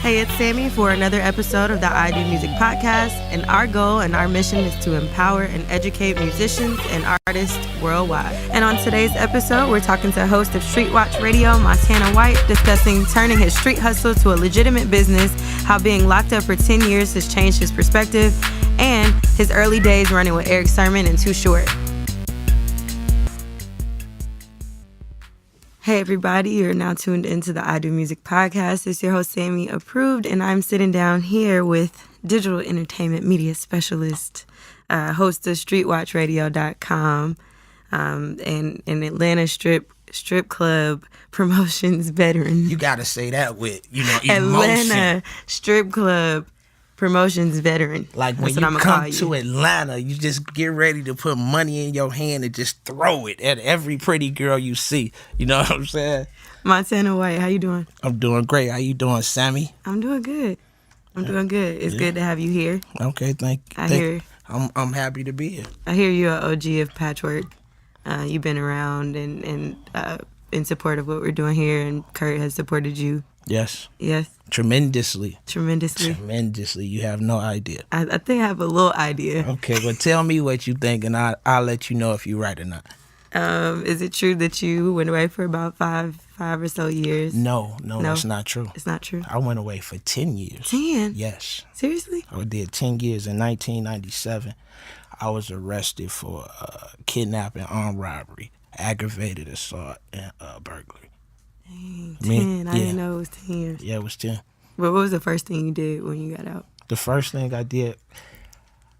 Hey, it's Sammy for another episode of the I Do Music podcast, and our goal and our mission is to empower and educate musicians and artists worldwide. And on today's episode, we're talking to host of Street Watch Radio, Montana White, discussing turning his street hustle to a legitimate business, how being locked up for 10 years has changed his perspective, and his early days running with Eric Sermon and Too Short. Hey everybody, you're now tuned into the I Do Music podcast. It's your host Sammy Approved, and I'm sitting down here with digital entertainment media specialist, host of StreetWatchRadio.com, and Atlanta strip club promotions veteran. You gotta say that with, emotion. Atlanta strip club promotions veteran. Like when you come to Atlanta, you just get ready to put money in your hand and just throw it at every pretty girl you see. You know what I'm saying? Montana White, how you doing? I'm doing great. How you doing, Sammy? I'm doing good. It's good to have you here. Okay, thank you. I'm happy to be here. I hear you're an OG of Patchwerk. You've been around and in support of what we're doing here, and Kurt has supported you. Yes. Tremendously. You have no idea. I think I have a little idea. Okay, well, tell me what you think, and I'll let you know if you're right or not. Is it true that you went away for about five or so years? No, that's not true. It's not true? I went away for 10 years. 10? Yes. Seriously? I did 10 years. In 1997, I was arrested for kidnapping, armed robbery, aggravated assault, and burglary. Dang, 10. I didn't know it was 10 years. Yeah, it was 10. But what was the first thing you did when you got out? The first thing I did,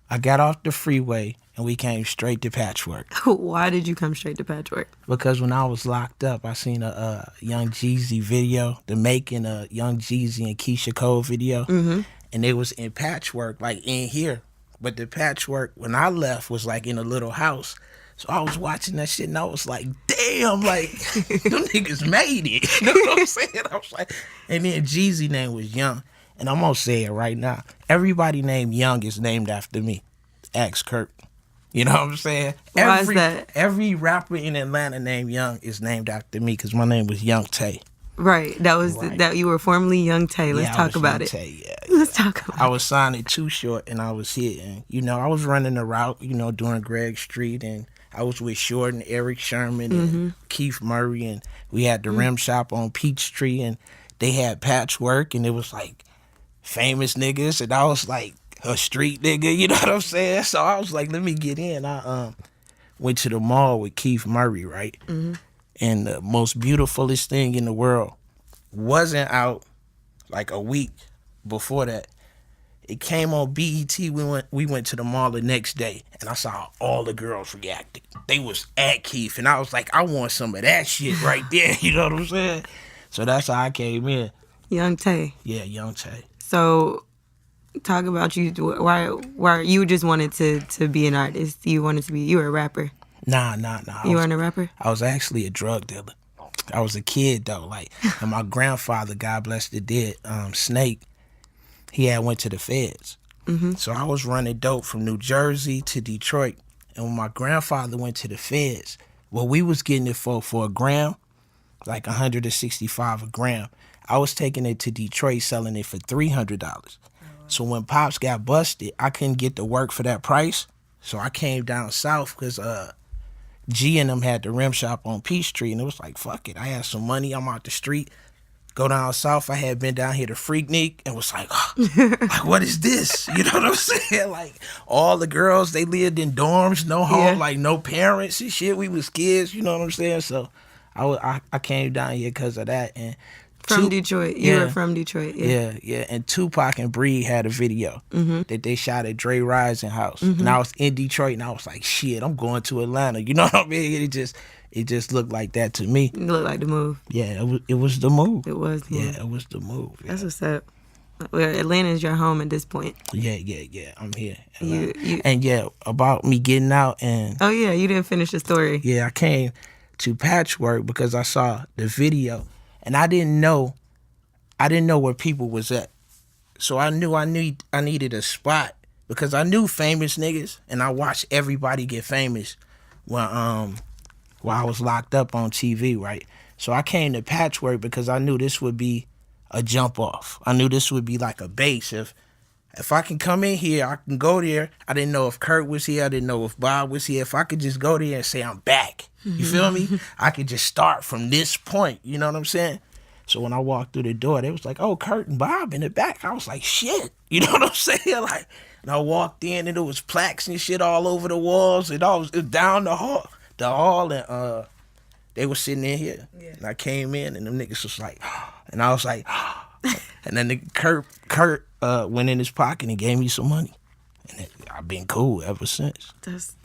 I got off the freeway and we came straight to Patchwerk. Why did you come straight to Patchwerk? Because when I was locked up, I seen a Young Jeezy video, the making a Young Jeezy and Keisha Cole video. Mm-hmm. And it was in Patchwerk, like in here. But the Patchwerk, when I left, was like in a little house. So I was watching that shit and I was like, damn, like, them niggas made it. You know what I'm saying? I was like, and then Jeezy name was Young. And I'm going to say it right now. Everybody named Young is named after me. Ask Kurt. You know what I'm saying? Why is that? Every rapper in Atlanta named Young is named after me because my name was Young Tay. Right. That was that you were formerly Young Tay. Let's talk about it. Tay, yeah. Let's talk about it. I was signed at Too Short and I was here. And, I was running the route, doing Greg Street, and I was with Short and Eric Sherman and Keith Murray, and we had the Rim Shop on Peachtree, and they had Patchwerk, and it was like famous niggas, and I was like a street nigga, you know what I'm saying? So I was like, let me get in. I went to the mall with Keith Murray, right? Mm-hmm. And the most beautifulest thing in the world wasn't out like a week before that. It came on BET. We went to the mall the next day, and I saw all the girls reacting. They was at Keith, and I was like, I want some of that shit right there. You know what I'm saying? So that's how I came in. Young Tay. Yeah, Young Tay. So, talk about you. Why you just wanted to be an artist? You were a rapper. Nah. You weren't a rapper? I was actually a drug dealer. I was a kid though, and my grandfather, God bless the dead, Snake. He had went to the feds. Mm-hmm. So I was running dope from New Jersey to Detroit. And when my grandfather went to the feds, we was getting it for a gram, like $165 a gram. I was taking it to Detroit, selling it for $300. So when Pops got busted, I couldn't get to work for that price. So I came down south because G and them had the Rim Shop on Peachtree. And it was like, fuck it. I had some money. I'm out the street. Go down south. I had been down here to Freaknik and was like, like, what is this? You know what I'm saying? Like, all the girls, they lived in dorms, no home, like no parents and shit. We was kids, you know what I'm saying? So I came down here because of that. And from Detroit. You were from Detroit. Yeah. And Tupac and Breed had a video that they shot at Dre Rising house. And I was in Detroit and I was like, shit, I'm going to Atlanta. You know what I mean? It just looked like that to me. It looked like the move. Yeah, it was the move. It was the move. Yeah, it was the move. Yeah. That's what's up. Well, Atlanta is your home at this point. Yeah. I'm here. And about me getting out and... Oh, yeah, you didn't finish the story. Yeah, I came to Patchwerk because I saw the video. And I didn't know where people was at. So I knew I needed a spot because I knew famous niggas and I watched everybody get famous while I was locked up on TV, right? So I came to Patchwerk because I knew this would be a jump off. I knew this would be like a base. If I can come in here, I can go there. I didn't know if Kurt was here. I didn't know if Bob was here. If I could just go there and say I'm back, you feel me? I could just start from this point. You know what I'm saying? So when I walked through the door, they was like, "Oh, Kurt and Bob in the back." I was like, "Shit," you know what I'm saying? Like, and I walked in and there was plaques and shit all over the walls. It was down the hall, and they were sitting in here. Yeah. And I came in and them niggas was like, and I was like, and then Kurt went in his pocket and gave me some money, and I've been cool ever since. That's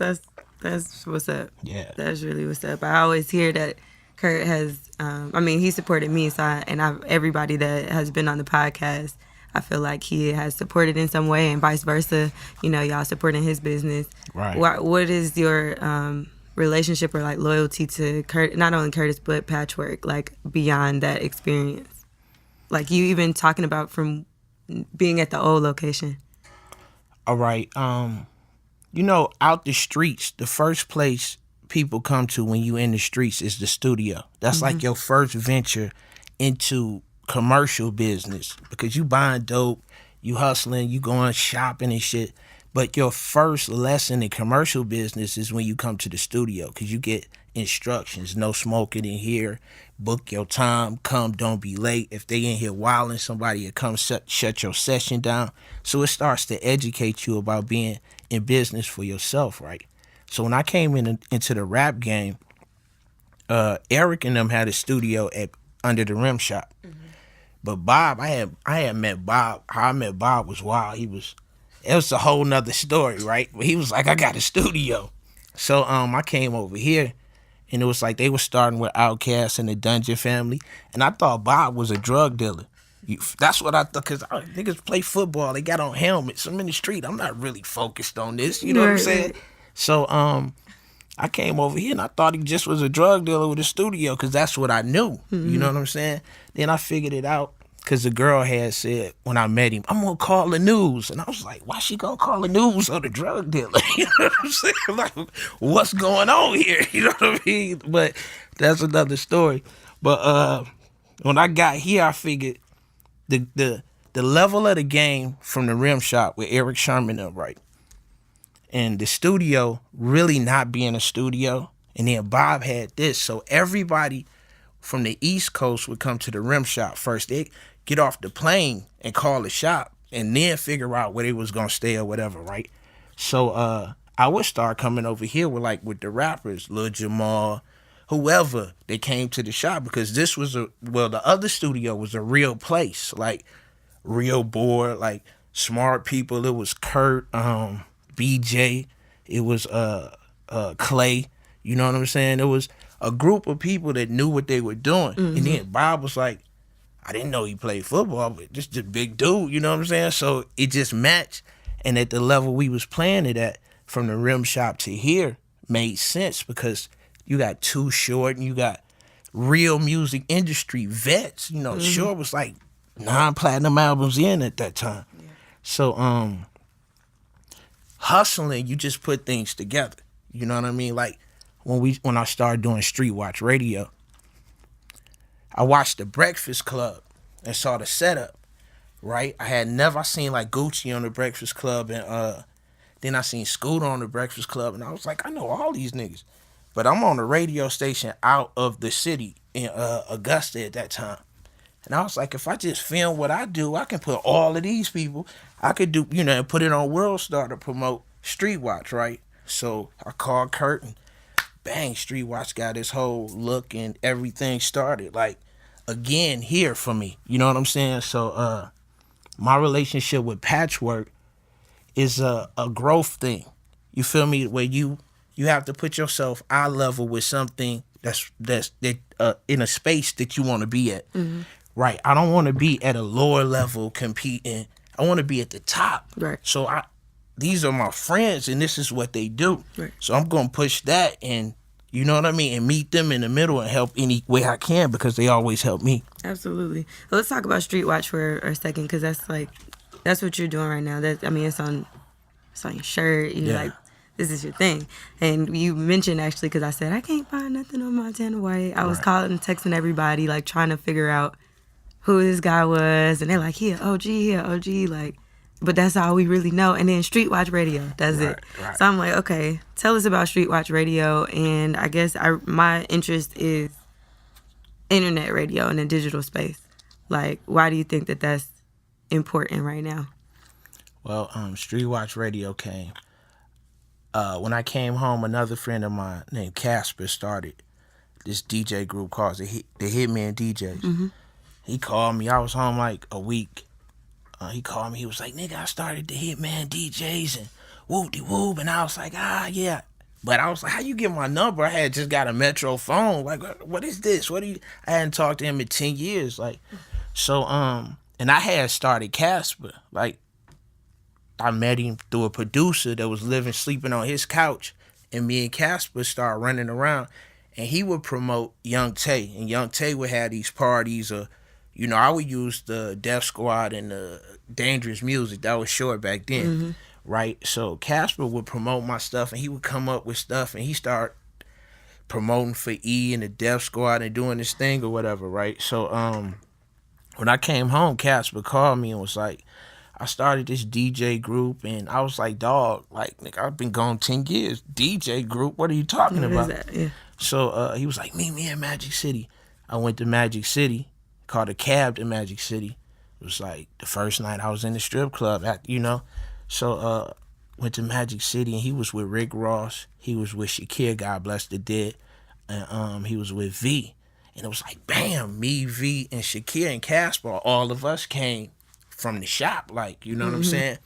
what's up. Yeah, that's really what's up. I always hear that Kurt has. He supported me, everybody that has been on the podcast, I feel like he has supported in some way, and vice versa. You know, y'all supporting his business. Right. What is your relationship or like loyalty to not only Curtis but Patchwerk, like beyond that experience? Like you even talking about from being at the old location. All right. Out the streets, the first place people come to when you in the streets is the studio. That's like your first venture into commercial business, because you buying dope, you hustling, you going shopping and shit. But your first lesson in commercial business is when you come to the studio, because you get instructions. No smoking in here. Book your time. Come, don't be late. If they in here wilding, somebody will come shut your session down. So it starts to educate you about being in business for yourself, right? So when I came into the rap game, Eric and them had a studio under the Rim Shop. But Bob, I had met Bob. How I met Bob was wild. It was a whole nother story, right? But he was like, "I got a studio." So I came over here, and it was like they were starting with Outkast and the Dungeon Family, and I thought Bob was a drug dealer. That's what I thought, because niggas play football, they got on helmets. I'm in the street, I'm not really focused on this, you know what I'm saying? So I came over here and I thought he just was a drug dealer with a studio, because that's what I knew, you know what I'm saying? Then I figured it out, because the girl had said when I met him, "I'm gonna call the news," and I was like, "Why she gonna call the news on the drug dealer?" You know what I'm saying? Like, what's going on here? You know what I mean? But that's another story. But when I got here, I figured the level of the game from the Rim Shop with Eric Sherman up, right? And the studio really not being a studio. And then Bob had this. So everybody from the East Coast would come to the Rim Shop first. They get off the plane and call the shop and then figure out where they was going to stay or whatever, right? So I would start coming over here with the rappers, Lil Jamal, whoever they came to the shop, because this was the other studio was a real place, like real board, like smart people. It was Kurt, BJ, it was Clay, you know what I'm saying? It was a group of people that knew what they were doing. And then Bob was like, I didn't know he played football, but just a big dude, you know what I'm saying? So it just matched. And at the level we was playing it at, from the Rim Shop to here, made sense, because you got Too Short and you got real music industry vets. You know, Short was like 9 platinum albums in at that time. Yeah. So hustling, you just put things together. You know what I mean? Like when I started doing Street Watch Radio, I watched The Breakfast Club and saw the setup, right? I seen like Gucci on The Breakfast Club, and then I seen Scooter on The Breakfast Club, and I was like, I know all these niggas. But I'm on a radio station out of the city in Augusta at that time. And I was like, if I just film what I do, I can put all of these people, I could do, put it on World Star to promote Street Watch, right? So I called Kurt, and bang, Street Watch got his whole look and everything started. Like, again, here for me. You know what I'm saying? So my relationship with Patchwerk is a growth thing. You feel me? Where you have to put yourself eye level with something that's in a space that you want to be at. Right. I don't want to be at a lower level competing. I want to be at the top. Right. So these are my friends, and this is what they do. Right. So I'm going to push that, and you know what I mean, and meet them in the middle and help any way I can, because they always help me. Absolutely. Well, let's talk about Street Watch for a second, because that's what you're doing right now. It's on your shirt. You're like, this is your thing. And you mentioned, actually, because I said, I can't find nothing on Montana White. I was calling and texting everybody, like, trying to figure out who this guy was, and they're like, he an OG, like, but that's all we really know. And then Street Watch Radio, that's it. Right. So I'm like, okay, tell us about Street Watch Radio. And I guess my interest is internet radio in the digital space. Like, why do you think that that's important right now? Well, Street Watch Radio came. When I came home, another friend of mine named Casper started this DJ group called the Hitman DJs. Mm-hmm. He called me. I was home like a week. He called me. He was like, nigga, I started the Hitman DJs and whoop-de-whoop. And I was like, yeah. But I was like, how you get my number? I had just got a Metro phone. Like, what is this? I hadn't talked to him in 10 years. Like, so, and I had started Casper. Like, I met him through a producer that was sleeping on his couch. And me and Casper started running around. And he would promote Young Tay. And Young Tay would have these parties. I would use the Def Squad and the Dangerous Music. That was short back then. Mm-hmm. Right? So Casper would promote my stuff. And he would come up with stuff. And he started promoting for E and the Def Squad and doing this thing or whatever. Right? So when I came home, Casper called me and was like, I started this DJ group, and I was like, dog, like, nigga, I've been gone 10 years. DJ group, what are you talking about? What is that? Yeah. So he was like, meet me in Magic City. I went to Magic City, caught a cab to Magic City. It was like the first night I was in the strip club, So went to Magic City, and he was with Rick Ross. He was with Shakir, God bless the dead. And he was with V. And it was like, bam, me, V, and Shakir and Casper, all of us came from the shop, like, you know what I'm saying?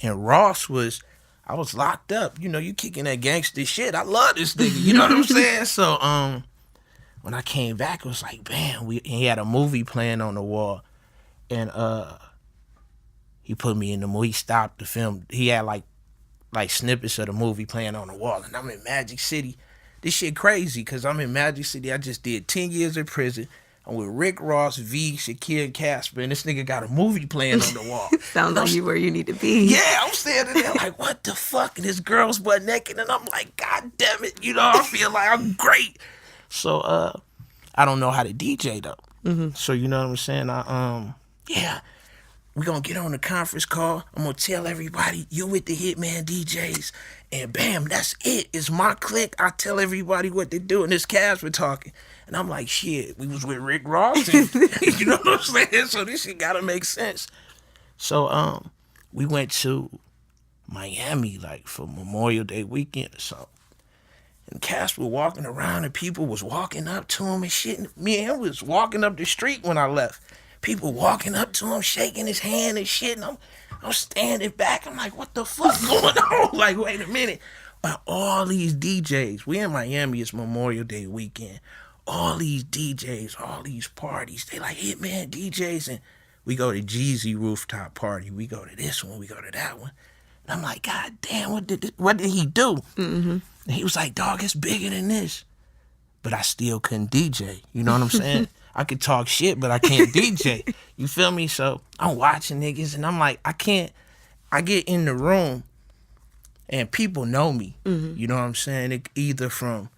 And Ross I was locked up. You kicking that gangster shit. I love this nigga, you know what I'm saying? So when I came back, it was like, bam, he had a movie playing on the wall. And he put me in the movie. He stopped the film. He had like snippets of the movie playing on the wall. And I'm in Magic City. This shit crazy, because I'm in Magic City. I just did 10 years in prison. I'm with Rick Ross, V, Shakir, and Casper, and this nigga got a movie playing on the wall. Sounds like you where you need to be. Yeah, I'm standing there like, what the fuck? And this girl's butt naked, and I'm like, God damn it. I feel like I'm great. So, I don't know how to DJ, though. Mm-hmm. So, you know what I'm saying? We're going to get on a conference call. I'm going to tell everybody, you with the Hitman DJs. And bam, that's it. It's my clique. I tell everybody what to do. And this Casper talking. And I'm like, shit, we was with Rick Ross. And, you know what I'm saying? So this shit got to make sense. So we went to Miami, like, for Memorial Day weekend or so. And Casper walking around, and people was walking up to him and shit. Me and him was walking up the street when I left. People walking up to him, shaking his hand and shit. And I'm standing back. I'm like, what the fuck going on? Like, wait a minute. All these DJs, we in Miami, it's Memorial Day weekend. All these DJs, all these parties, they like Hitman DJs. And we go to Jeezy rooftop party. We go to this one, we go to that one. And I'm like, God damn, what did he do? Mm-hmm. And he was like, dog, it's bigger than this. But I still couldn't DJ. You know what I'm saying? I could talk shit, but I can't DJ. You feel me? So I'm watching niggas, and I'm like, I get in the room, and people know me. Mm-hmm. You know what I'm saying? Either from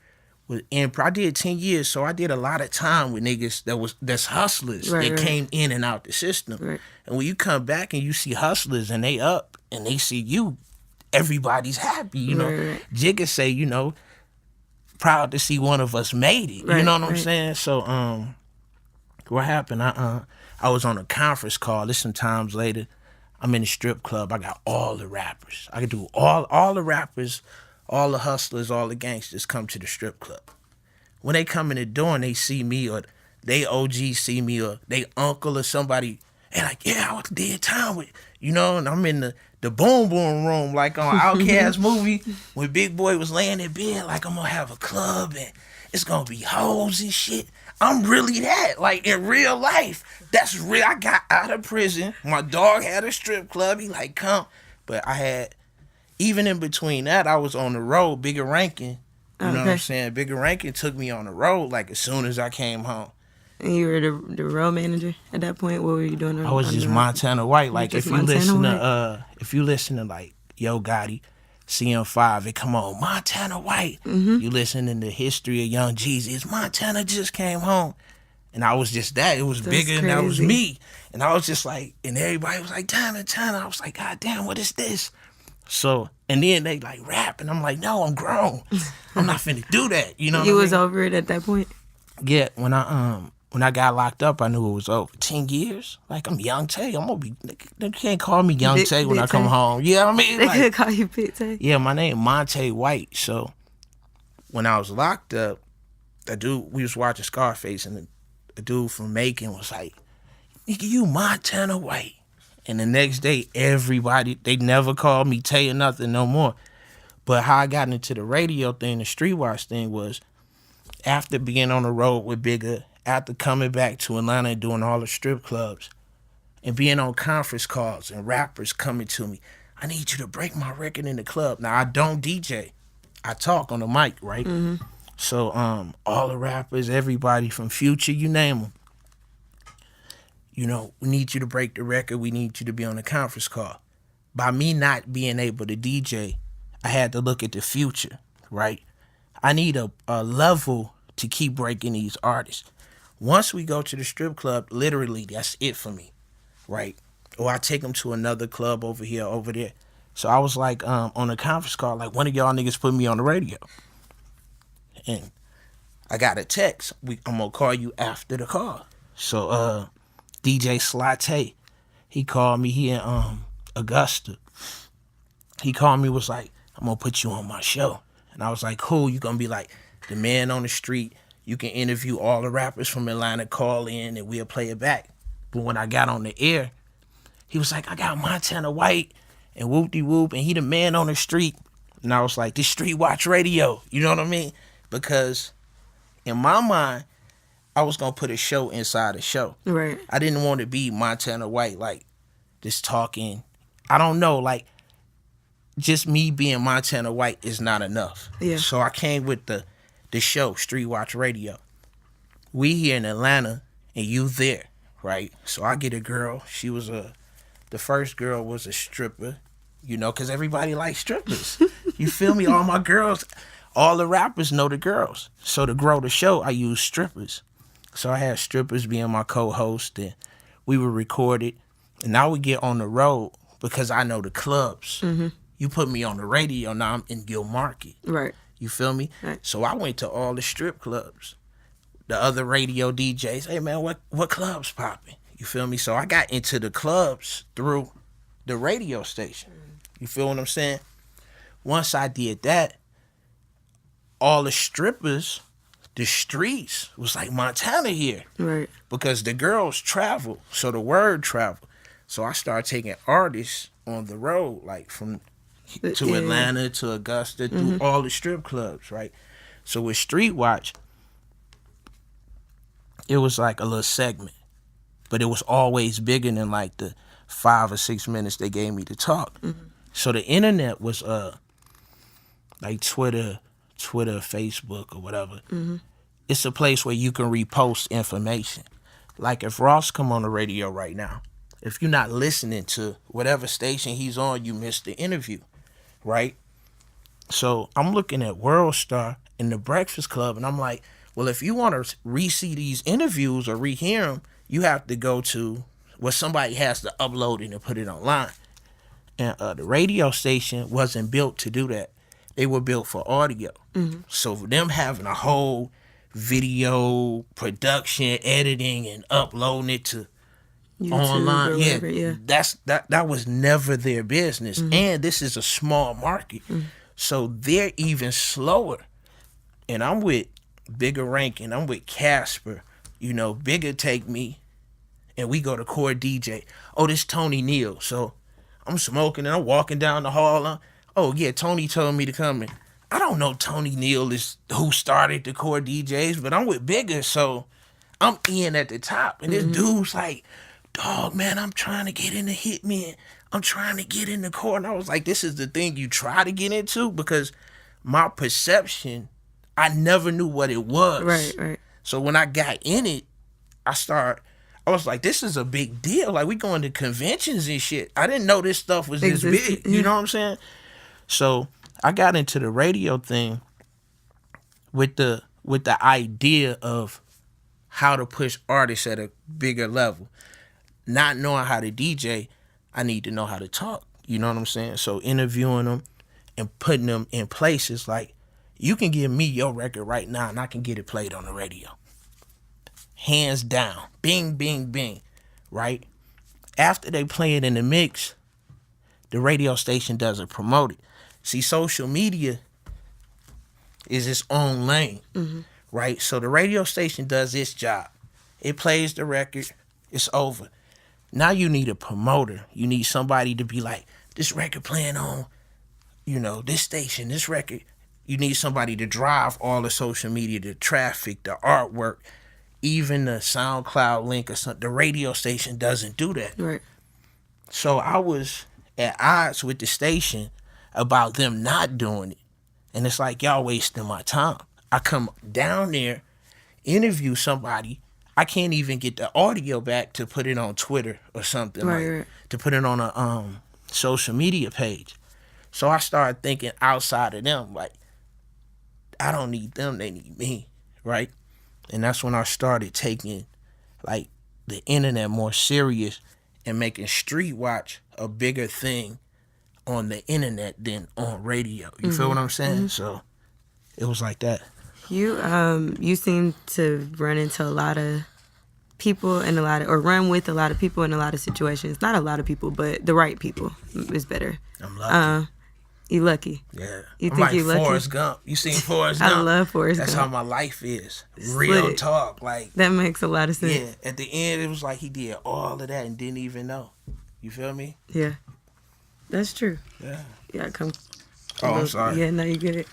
I did 10 years, so I did a lot of time with niggas that's hustlers that came in and out the system. Right. And when you come back and you see hustlers and they up and they see you, everybody's happy. You know, Jigga say, proud to see one of us made it. Right, you know what I'm saying? So what happened? I was on a conference call. This some times later. I'm in the strip club. I got all the rappers. I could do all the rappers, all the hustlers, all the gangsters come to the strip club. When they come in the door and they see me, or they OG see me, or they uncle or somebody, they like, yeah, I did time with, and I'm in the boom boom room, like on Outkast movie, when Big Boy was laying in bed, like, I'm gonna have a club and it's gonna be hoes and shit. I'm really that, like, in real life. That's real. I got out of prison. My dog had a strip club. He like, come. But I had, even in between that, I was on the road, Bigger Rankin. You know what I'm saying? Bigger Rankin took me on the road, like, as soon as I came home. And you were the road manager at that point? What were you doing? I was just Montana White. Like, if you listen to like Yo Gotti, CM5, it come on, Montana White. Mm-hmm. You listening to History of Young Jeezy, it's Montana just came home. And I was just that. It was That's bigger and that was crazy. me. And I was just like, and everybody was like, Tanner. I was like, God damn, what is this? So, and then they like rap, and I'm like, no, I'm grown. I'm not finna do that. You know what I You mean? was over it at that point? Yeah, when I got locked up, I knew it was over. 10 years? Like, I'm Young Tay. I'm gonna be, they can't call me Young Tay when I come home. Yeah, I mean, They like, could call you Big Tay. yeah, my name Monte White. So when I was locked up, a dude, we was watching Scarface, and a dude from Macon was like, nigga, you Montana White. And the next day, everybody, they never called me Tay or nothing no more. But how I got into the radio thing, the streetwatch thing was, after being on the road with Bigger, after coming back to Atlanta and doing all the strip clubs, and being on conference calls and rappers coming to me, I need you to break my record in the club. Now, I don't DJ. I talk on the mic, right? Mm-hmm. So all the rappers, everybody from Future, you name them, you know, we need you to break the record. We need you to be on the conference call. By me not being able to DJ, I had to look at the future, right? I need a level to keep breaking these artists. Once we go to the strip club, literally, that's it for me, right? Or I take them to another club over here, over there. So I was like, on a conference call, like, one of y'all niggas put me on the radio. And I got a text. I'm going to call you after the call. So DJ Slate, he called me. He in Augusta. He called me, was like, I'm going to put you on my show. And I was like, cool, you going to be like the man on the street. You can interview all the rappers from Atlanta, call in, and we'll play it back. But when I got on the air, he was like, I got Montana White and whoop-de-whoop, and he the man on the street. And I was like, this Street Watch Radio. You know what I mean? Because in my mind, I was going to put a show inside a show. Right. I didn't want to be Montana White, like, just talking. I don't know, like, just me being Montana White is not enough. Yeah. So I came with the show, Street Watch Radio. We here in Atlanta, and you there, right? So I get a girl. She was the first girl was a stripper, you know, because everybody likes strippers. You feel me? All my girls, all the rappers know the girls. So to grow the show, I use strippers. So I had strippers being my co-host, and we would record it. And now we get on the road because I know the clubs. Mm-hmm. You put me on the radio, now I'm in your market. Right. You feel me? Right. So I went to all the strip clubs. The other radio DJs, hey man, what clubs popping? You feel me? So I got into the clubs through the radio station. You feel what I'm saying? Once I did that, all the strippers, the streets was like Montana here. Right. Because the girls travel, so the word travel. So I started taking artists on the road, like from to Atlanta, to Augusta, through all the strip clubs, right? So with Street Watch, it was like a little segment, but it was always bigger than like the 5 or 6 minutes they gave me to talk. Mm-hmm. So the internet was like Twitter, Facebook, or whatever. Mm-hmm. It's a place where you can repost information. Like if Ross come on the radio right now, if you're not listening to whatever station he's on, you missed the interview, right? So I'm looking at World Star and the Breakfast Club, and I'm like, well, if you want to re-see these interviews or rehear them, you have to go to where somebody has to upload it and put it online. And the radio station wasn't built to do that. They were built for audio. Mm-hmm. So for them having a whole video production, editing, and uploading it to YouTube online, whatever, that was never their business. Mm-hmm. And this is a small market. Mm-hmm. So they're even slower. And I'm with Bigger Rankin, I'm with Casper. You know, Bigger take me and we go to Core DJ. Oh, this Tony Neal. So I'm smoking and I'm walking down the hall. Oh yeah, Tony told me to come in. I don't know Tony Neal is who started the Core DJs, but I'm with Bigger, so I'm in at the top. And this dude's like, dog, man, I'm trying to get into Hitman. I'm trying to get into Core. And I was like, this is the thing you try to get into? Because my perception, I never knew what it was. Right. So when I got in it, I was like, this is a big deal. Like, we going to conventions and shit. I didn't know this stuff was this big. You know what I'm saying? So I got into the radio thing with the idea of how to push artists at a bigger level. Not knowing how to DJ, I need to know how to talk. You know what I'm saying? So interviewing them and putting them in places like, you can give me your record right now and I can get it played on the radio. Hands down. Bing, bing, bing. Right? After they play it in the mix, the radio station doesn't promote it. See, social media is its own lane. Right? So the radio station does its job. It plays the record. It's over. Now you need a promoter. You need somebody to be like, this record playing on, this station, this record. You need somebody to drive all the social media, the traffic, the artwork, even the SoundCloud link or something. The radio station doesn't do that. Right. So I was at odds with the station about them not doing it. And it's like, y'all wasting my time. I come down there, interview somebody, I can't even get the audio back to put it on Twitter or something, right. To put it on a social media page. So I started thinking outside of them, like, I don't need them, they need me, right? And that's when I started taking, like, the internet more serious and making Street Watch a bigger thing on the internet than on radio. You feel what I'm saying? So it was like that. You seem to run into a lot of people and run with a lot of people in a lot of situations. Not a lot of people, but the right people is better. I'm lucky. You lucky. Yeah. You I'm think like you lucky? Forrest Gump. You seen Forrest Gump? I love Forrest Gump. That's how my life is. Real talk. Like, that makes a lot of sense. Yeah. At the end, it was like he did all of that and didn't even know. You feel me? Yeah. That's true. Yeah. Yeah, I'm sorry. Yeah, no, you get it.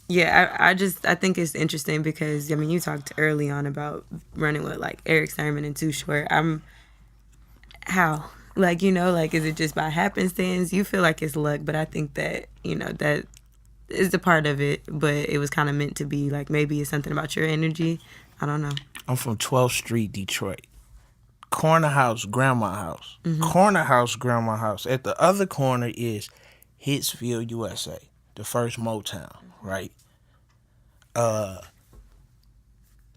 Yeah, I think it's interesting because, you talked early on about running with, like, Eric Sermon and Too Short. How? Like, is it just by happenstance? You feel like it's luck, but I think that, that is a part of it, but it was kind of meant to be, like, maybe it's something about your energy. I don't know. I'm from 12th Street, Detroit. Corner house, grandma house. Corner house, grandma house. At the other corner is Hitsville, USA, the first Motown, right?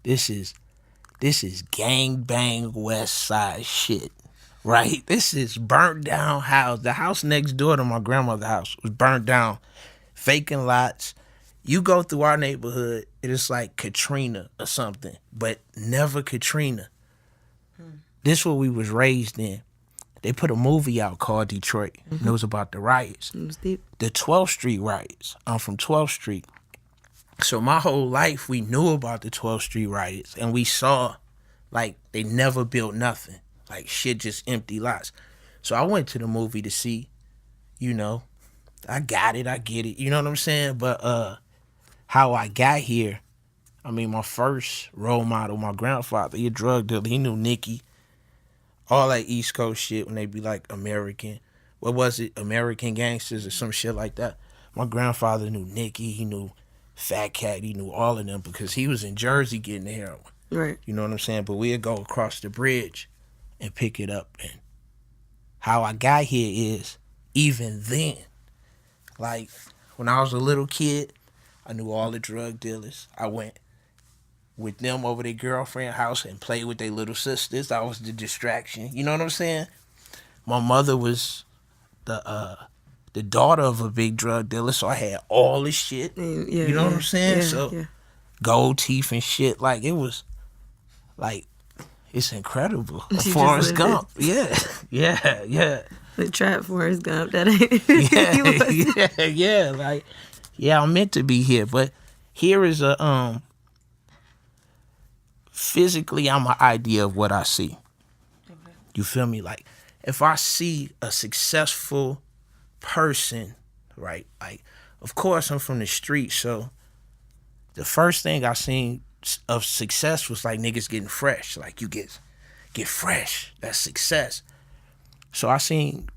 This is gangbang West Side shit, right? This is burnt down house. The house next door to my grandmother's house was burnt down, vacant lots. You go through our neighborhood, it is like Katrina or something, but never Katrina. This is what we was raised in. They put a movie out called Detroit, and it was about the riots. It was deep. The 12th Street riots. I'm from 12th Street. So my whole life, we knew about the 12th Street riots, and we saw, like, they never built nothing. Like, shit, just empty lots. So I went to the movie to see, I got it, I get it. You know what I'm saying? But how I got here, my first role model, my grandfather, he a drug dealer. He knew Nicki. All that East Coast shit when they be like American. What was it? American Gangsters or some shit like that. My grandfather knew Nicki. He knew Fat Cat. He knew all of them because he was in Jersey getting the heroin. Right. You know what I'm saying? But we'd go across the bridge and pick it up. And how I got here is, even then, like, when I was a little kid, I knew all the drug dealers. I went with them over their girlfriend house and played with their little sisters. I was the distraction. You know what I'm saying? My mother was the daughter of a big drug dealer, so I had all this shit. Yeah, you know what I'm saying? Yeah. Gold teeth and shit. Like, it was, like, it's incredible. She Forrest just lived Gump. Yeah. The trap Forrest Gump. That ain't. Yeah. Like, yeah, I'm meant to be here, but here is a physically, I'm an idea of what I see. Okay. You feel me? Like, if I see a successful person, right? Like, of course, I'm from the street, so the first thing I seen of success was like niggas getting fresh. Like, you get fresh. That's success. So I seen,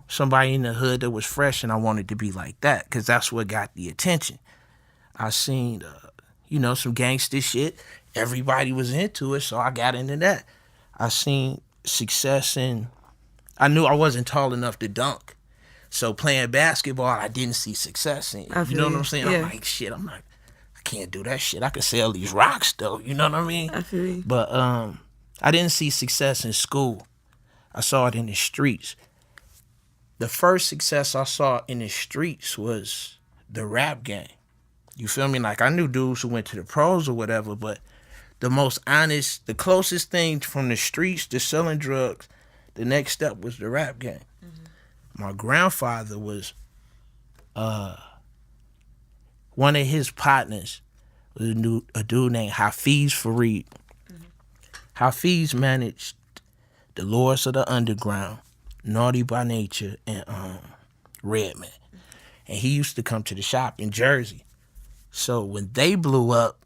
somebody in the hood that was fresh, and I wanted to be like that because that's what got the attention. I seen, some gangster shit. Everybody was into it, so I got into that. I seen success in, I knew I wasn't tall enough to dunk. So playing basketball, I didn't see success in. You know what I'm saying? Yeah. I'm like, shit, I I can't do that shit. I could sell these rocks though, you know what I mean? I feel you. But I didn't see success in school. I saw it in the streets. The first success I saw in the streets was the rap game. You feel me? Like, I knew dudes who went to the pros or whatever, but the most honest, the closest thing from the streets to selling drugs, the next step was the rap game. Mm-hmm. My grandfather was, one of his partners was a dude named Hafiz Fareed. Mm-hmm. Hafiz managed the Lords of the Underground, Naughty by Nature, and Redman. And he used to come to the shop in Jersey. So when they blew up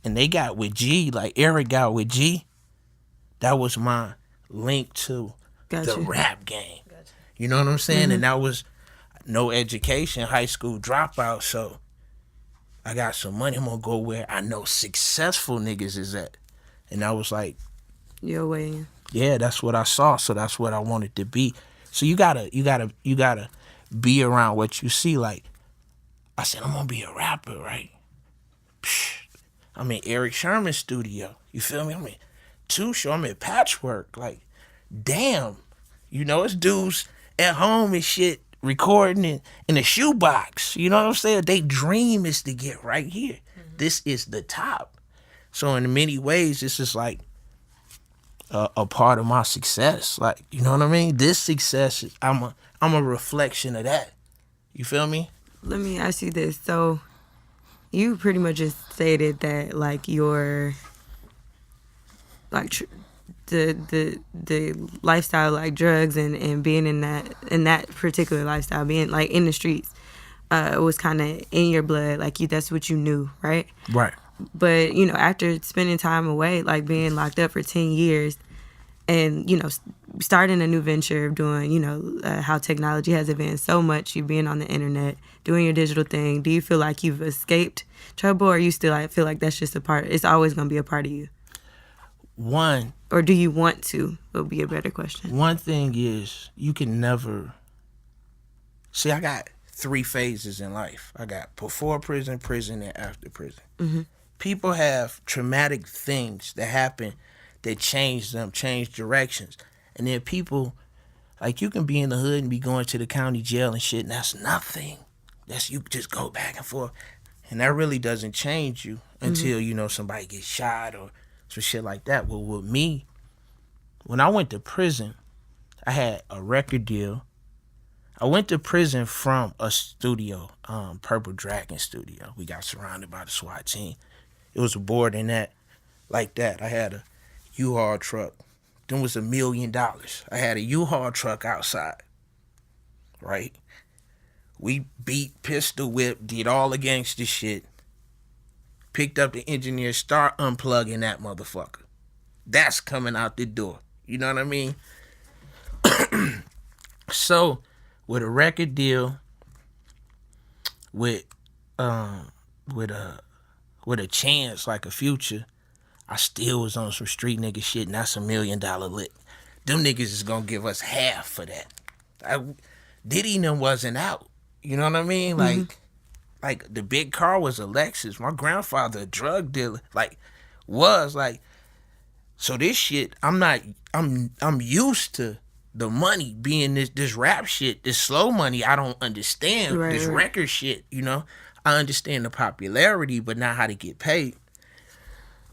and they got with G, like Eric got with G, that was my link to the rap game. Gotcha. You know what I'm saying? Mm-hmm. And that was no education, high school dropout. So I got some money. I'm going to go where I know successful niggas is at. And that was like, your way. Yeah, that's what I saw. So that's what I wanted to be. So you gotta be around what you see. Like, I said, I'm gonna be a rapper, right? I'm in Eric Sherman's studio. You feel me? I'm in Two Show. I'm in Patchwerk. Like, damn. You know, it's dudes at home and shit recording in a shoebox. You know what I'm saying? They dream is to get right here. Mm-hmm. This is the top. So in many ways, this is like a part of my success. Like, you know what I mean? This success, I'm a reflection of that. You feel me? Let me ask you this. So you pretty much just stated that, like, your, like, the lifestyle, like drugs and being in that particular lifestyle, being like in the streets, was kind of in your blood. Like, that's what you knew, right? Right. But, you know, after spending time away, like being locked up for 10 years and, you know, starting a new venture of doing, you know, how technology has advanced so much, you being on the internet, doing your digital thing, do you feel like you've escaped trouble, or you still feel like that's just a part, it's always going to be a part of you? One. Or do you want to? Would be a better question. One thing is, you can never, see, I got 3 phases in life. I got before prison, prison, and after prison. Mm-hmm. People have traumatic things that happen that change them, change directions. And then people, like, you can be in the hood and be going to the county jail and shit, and that's nothing. That's, you just go back and forth. And that really doesn't change you until, mm-hmm. you know, somebody gets shot or some shit like that. Well, with me, when I went to prison, I had a record deal. I went to prison from a studio, Purple Dragon Studio. We got surrounded by the SWAT team. It was a board in that, like that. I had a U-Haul truck. Then was $1 million. I had a U-Haul truck outside, right? We beat, pistol whipped, did all the gangster shit. Picked up the engineer, start unplugging that motherfucker. That's coming out the door. You know what I mean? So, with a record deal, with a chance like a Future, I still was on some street nigga shit, and that's $1 million lick. Them niggas is gonna give us half for that. Diddy and them wasn't out. You know what I mean? Mm-hmm. Like the big car was a Lexus. My grandfather a drug dealer. So this shit, I'm used to the money being this rap shit, this slow money. I don't understand this record shit, you know? I understand the popularity, but not how to get paid.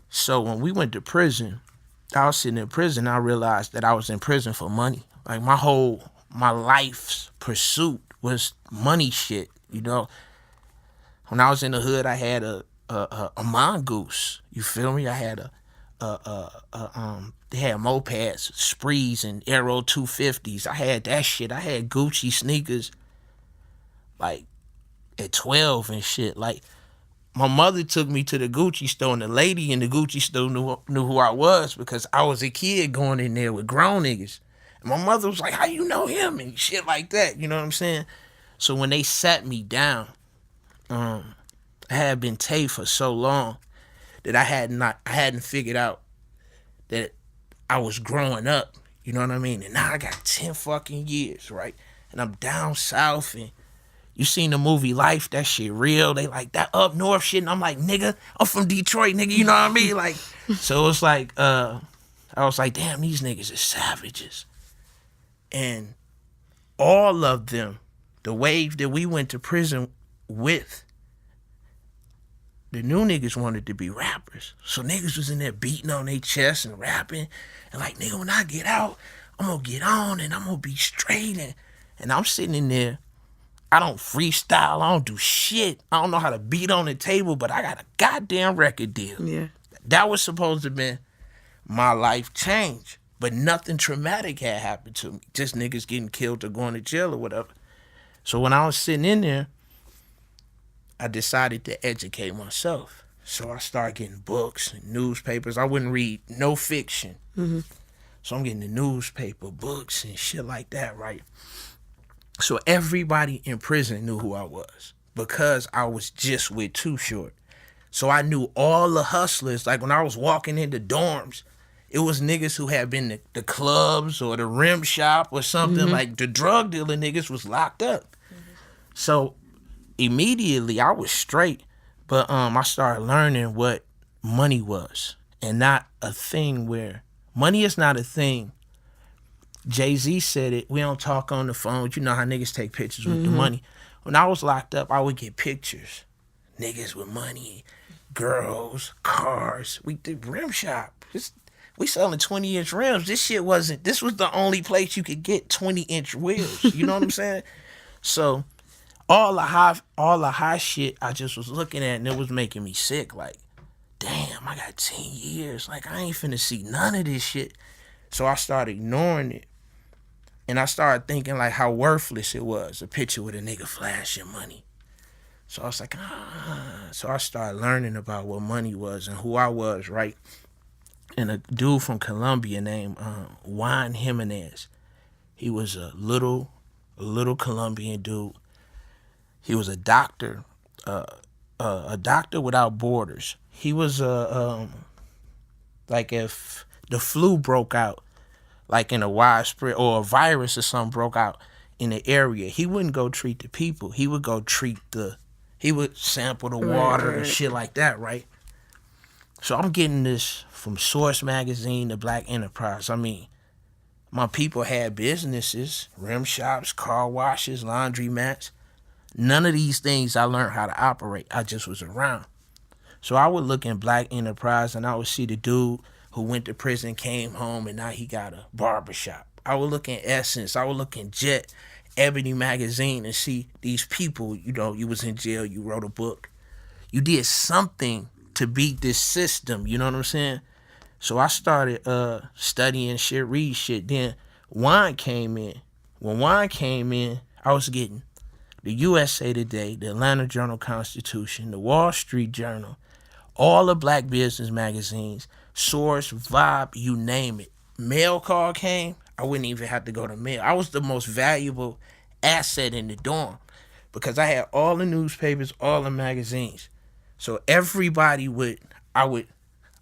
So when we went to prison, I was sitting in prison, I realized that I was in prison for money. Like, my life's pursuit was money shit, you know? When I was in the hood, I had a mongoose, you feel me? I had they had mopeds, Sprees and Aero 250s. I had that shit. I had Gucci sneakers, like, at 12 and shit. Like, my mother took me to the Gucci store, and the lady in the Gucci store knew who I was because I was a kid going in there with grown niggas. And my mother was like, how you know him? And shit like that, you know what I'm saying? So when they sat me down, I had been Tay for so long that I hadn't figured out that I was growing up, you know what I mean? And now I got 10 fucking years, right? And I'm down south, and You seen the movie Life? That shit real. They like that up north shit. And I'm like, nigga, I'm from Detroit, nigga. You know what I mean? Like, so it's like, I was like, damn, these niggas are savages. And all of them, the wave that we went to prison with, the new niggas wanted to be rappers. So niggas was in there beating on their chest and rapping. And like, nigga, when I get out, I'm gonna get on and I'm gonna be straight. And I'm sitting in there. I don't freestyle. I don't do shit. I don't know how to beat on the table, but I got a goddamn record deal. Yeah. That was supposed to be my life change. But nothing traumatic had happened to me. Just niggas getting killed or going to jail or whatever. So when I was sitting in there, I decided to educate myself. So I started getting books and newspapers. I wouldn't read no fiction. Mm-hmm. So I'm getting the newspaper, books, and shit like that, right? So everybody in prison knew who I was because I was just with Too Short. So I knew all the hustlers. Like when I was walking into dorms, it was niggas who had been to the clubs or the rim shop or something. Like the drug dealer niggas was locked up. So immediately I was straight, but I started learning what money was and not a thing where money is not a thing. Jay-Z said it, we don't talk on the phone. You know how niggas take pictures with the money. When I was locked up, I would get pictures. Niggas with money, girls, cars. We did rim shop. We selling 20-inch rims. This was the only place you could get 20-inch wheels. You know what I'm saying? So all the high shit I just was looking at and it was making me sick. Like, damn, I got 10 years. Like, I ain't finna see none of this shit. So I started ignoring it. And I started thinking like how worthless it was, a picture with a nigga flashing money. So I was like, So I started learning about what money was and who I was, right? And a dude from Colombia named Juan Jimenez. He was a little Colombian dude. He was a doctor without borders. He was like if the flu broke out, like in a widespread, or a virus or something broke out in the area, he wouldn't go treat the people. He would go he would sample the water and shit like that, right? So I'm getting this from Source Magazine to Black Enterprise. I mean, my people had businesses, rim shops, car washes, laundromats. None of these things I learned how to operate. I just was around. So I would look in Black Enterprise and I would see the dude who went to prison, came home, and now he got a barbershop. I would look in Essence. I would look in Jet, Ebony Magazine, and see these people, you know, you was in jail, you wrote a book. You did something to beat this system, you know what I'm saying? So I started studying shit, read shit. Then Juan came in. When Juan came in, I was getting the USA Today, the Atlanta Journal-Constitution, the Wall Street Journal, all the black business magazines, Source, Vibe, you name it. Mail call came, I wouldn't even have to go to mail. I was the most valuable asset in the dorm because I had all the newspapers, all the magazines. So everybody I would,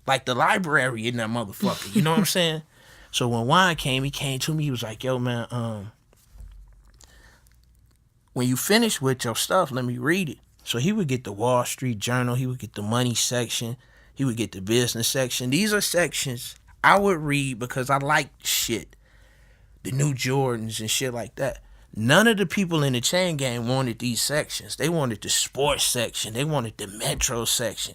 like the library in that motherfucker, you know what I'm saying? So when Juan came, he came to me, he was like, yo, man, when you finish with your stuff, let me read it. So he would get the Wall Street Journal, he would get the money section, he would get the business section. These are sections I would read because I like shit. The new Jordans and shit like that. None of the people in the chain gang wanted these sections. They wanted the sports section. They wanted the metro section.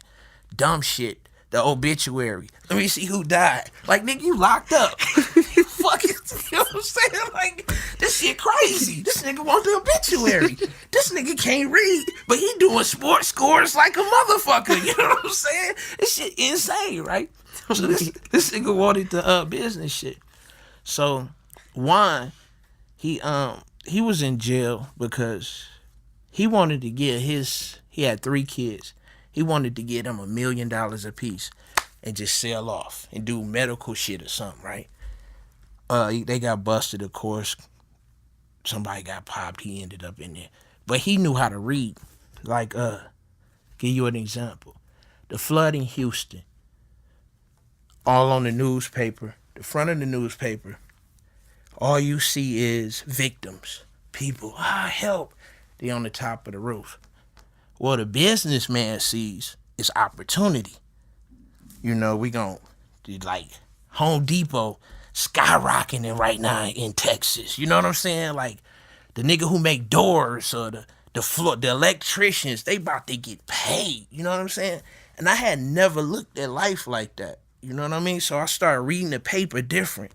Dumb shit. The obituary. Let me see who died. Like, nigga, you locked up. Fucking, you know what I'm saying? Like, this shit crazy. This nigga want the obituary. This nigga can't read, but he doing sports scores like a motherfucker. You know what I'm saying? This shit insane, right? So this nigga wanted the business shit. So Juan, he was in jail because he wanted to get he had 3 kids. He wanted to get them $1 million a piece and just sell off and do medical shit or something, right? They got busted, of course. Somebody got popped. He ended up in there. But he knew how to read. Like, give you an example. The flood in Houston. All on the newspaper. The front of the newspaper. All you see is victims. People, help. They on the top of the roof. Well, the businessman sees is opportunity. You know, we gon' like Home Depot skyrocketing right now in Texas. You know what I'm saying? Like the nigga who make doors or the electricians, they about to get paid. You know what I'm saying? And I had never looked at life like that. You know what I mean? So I started reading the paper different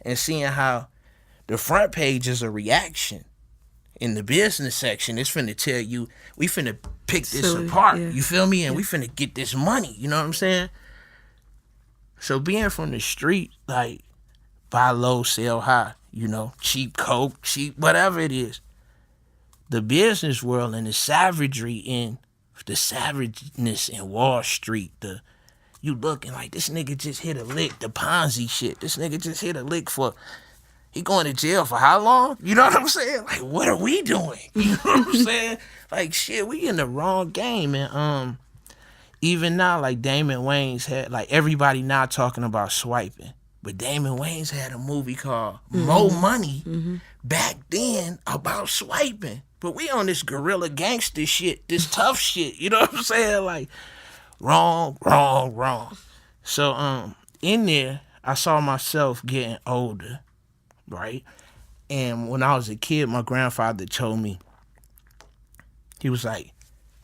and seeing how the front page is a reaction. In the business section, it's finna tell you, we finna pick this apart. Yeah. You feel me? And we finna get this money. You know what I'm saying? So being from the street, like, buy low, sell high, you know, cheap coke, cheap whatever it is. The business world and the savagery in, the savageness in Wall Street, you looking like this nigga just hit a lick, the Ponzi shit. This nigga just hit a lick for... He going to jail for how long? You know what I'm saying? Like, what are we doing? You know what I'm saying? Like, shit, we in the wrong game. And even now, like, Damon Wayans had, like, everybody now talking about swiping. But Damon Wayans had a movie called Mo Money back then about swiping. But we on this guerrilla gangster shit, this tough shit. You know what I'm saying? Like, wrong. So, in there, I saw myself getting older. Right? And when I was a kid, my grandfather told me, he was like,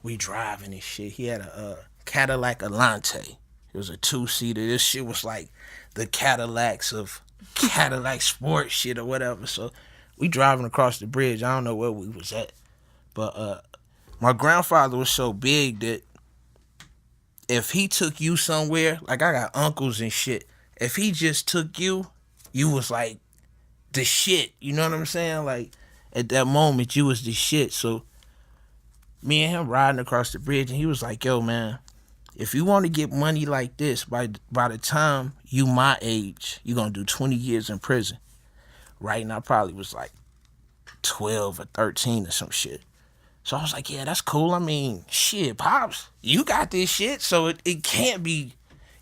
we driving and shit. He had a Cadillac Alante. It was a 2-seater. This shit was like the Cadillacs of Cadillac sports shit or whatever. So we driving across the bridge. I don't know where we was at. But my grandfather was so big that if he took you somewhere, like I got uncles and shit, if he just took you, you was like, the shit, you know what I'm saying? Like, at that moment, you was the shit. So, me and him riding across the bridge, and he was like, yo, man, if you want to get money like this, by the time you my age, you're going to do 20 years in prison. Right? And I probably was like 12 or 13 or some shit. So, I was like, yeah, that's cool. I mean, shit, Pops, you got this shit, so it can't be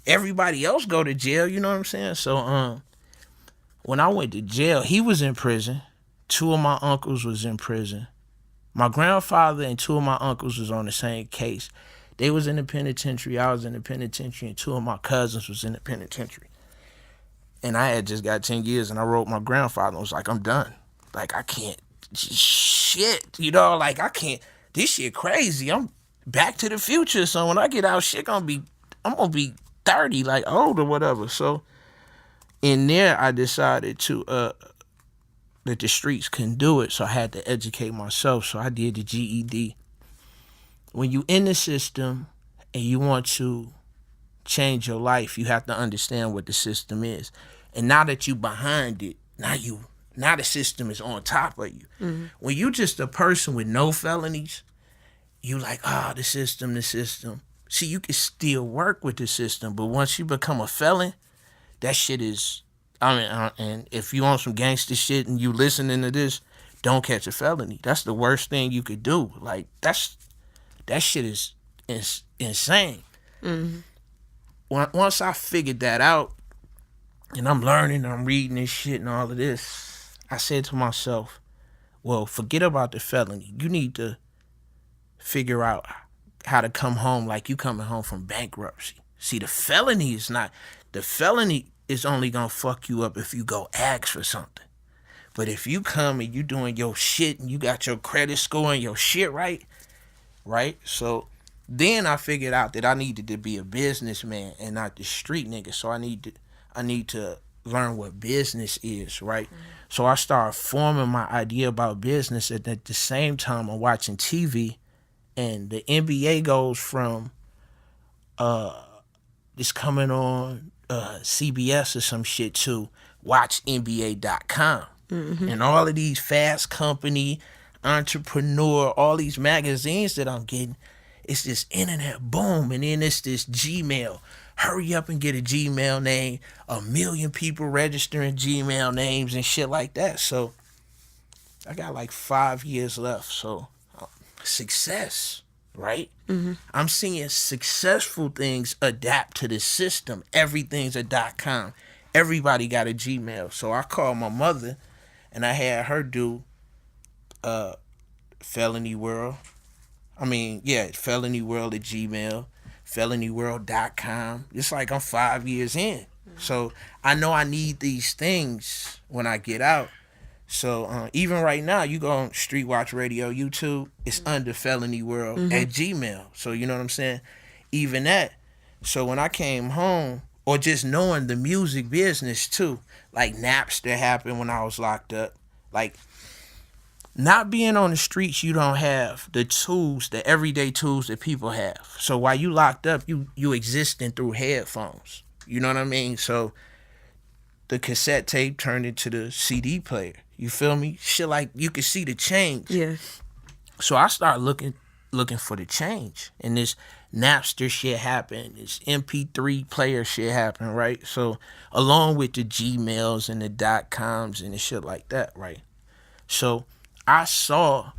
everybody else go to jail, you know what I'm saying? So, when I went to jail, he was in prison. 2 of my uncles was in prison. My grandfather and 2 of my uncles was on the same case. They was in the penitentiary, I was in the penitentiary, and 2 of my cousins was in the penitentiary. And I had just got 10 years, and I wrote my grandfather and was like, I'm done. Like, I can't, shit, you know, like, I can't, this shit crazy. I'm Back to the Future, so when I get out, I'm gonna be 30, like, old or whatever, so... In there, I decided to that the streets couldn't do it, so I had to educate myself. So I did the GED. When you in the system and you want to change your life, you have to understand what the system is. And now that you behind it, now the system is on top of you. Mm-hmm. When you just a person with no felonies, you like, the system. See, you can still work with the system, but once you become a felon, that shit is, and if you on some gangster shit and you listening to this, don't catch a felony. That's the worst thing you could do. Like, that shit is insane. Mm-hmm. Once I figured that out, and I'm learning, I'm reading this shit and all of this, I said to myself, well, forget about the felony. You need to figure out how to come home like you coming home from bankruptcy. See, the felony is only gonna fuck you up if you go ask for something. But if you come and you doing your shit and you got your credit score and your shit right? So then I figured out that I needed to be a businessman and not the street nigga. So I need to learn what business is, right? Mm-hmm. So I started forming my idea about business, and at the same time I'm watching TV, and the NBA goes from it's coming on CBS or some shit to WatchNBA.com. Mm-hmm. And all of these Fast Company, Entrepreneur, all these magazines that I'm getting, it's this internet boom. And then it's this Gmail. Hurry up and get a Gmail name. 1 million people registering Gmail names and shit like that. So I got like 5 years left. So success. Right? Mm-hmm. I'm seeing successful things adapt to the system. Everything's a .com. Everybody got a Gmail. So I called my mother and I had her do Felony World. Felony World at Gmail, felonyworld.com. It's like I'm 5 years in. So I know I need these things when I get out. So even right now, you go on Street Watch Radio, YouTube, it's under Felony World at Gmail. So you know what I'm saying? Even that. So when I came home, or just knowing the music business too, like Napster happened when I was locked up. Like, not being on the streets, you don't have the tools, the everyday tools that people have. So while you locked up, you existing through headphones. You know what I mean? So the cassette tape turned into the CD player. You feel me? Shit, like you could see the change. Yeah. So I started looking for the change, and this Napster shit happened. This MP3 player shit happened, right? So along with the Gmails and the .coms and the shit like that, right? So I saw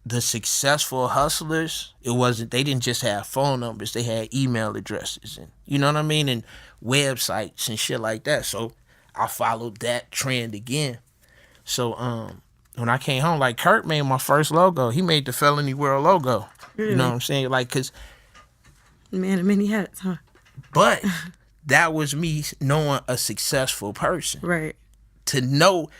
the successful hustlers. They didn't just have phone numbers, they had email addresses, and you know what I mean, and websites and shit like that. So I followed that trend again. So when I came home, like Kurt made my first logo. He made the Felony World logo. Really? You know what I'm saying? Like, cause man of many hats, huh? But that was me knowing a successful person. Right. To know,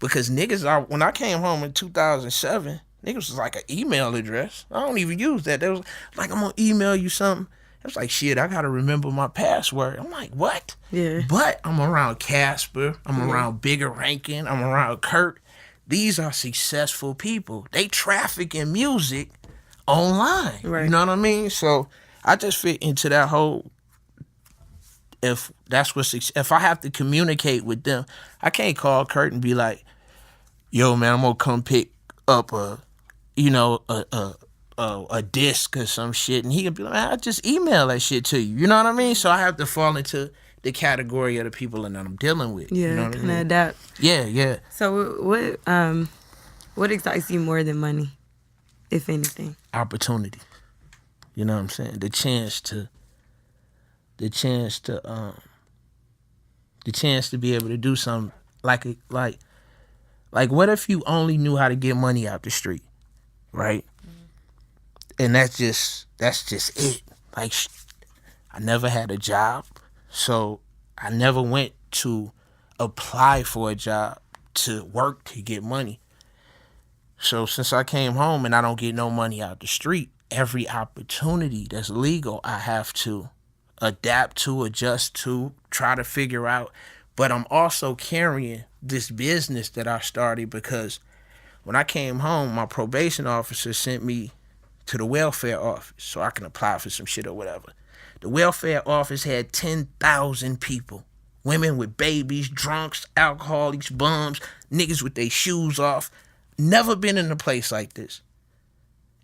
because niggas when I came home in 2007, niggas was like an email address. I don't even use that. They was like, I'm gonna email you something. It was like, shit, I gotta remember my password. I'm like, what? Yeah. But I'm around Casper. I'm around Bigger Rankin. I'm around Kurt. These are successful people. They traffic in music online. Right. You know what I mean? So I just fit into that whole. If I have to communicate with them, I can't call Kurt and be like, "Yo, man, I'm gonna come pick up a disc or some shit," and he can be like, "Man, I just email that shit to you." You know what I mean? So I have to fall into the category of the people that I'm dealing with. Yeah, you know what kind of adapt. Yeah. So what excites you more than money, if anything? Opportunity. You know what I'm saying? The chance to be able to do something like what if you only knew how to get money out the street, right? And that's just it. Like, I never had a job, so I never went to apply for a job to work to get money. So since I came home and I don't get no money out the street, every opportunity that's legal, I have to adapt to, adjust to, try to figure out. But I'm also carrying this business that I started because when I came home, my probation officer sent me to the welfare office so I can apply for some shit or whatever. The welfare office had 10,000 people. Women with babies, drunks, alcoholics, bums, niggas with their shoes off. Never been in a place like this.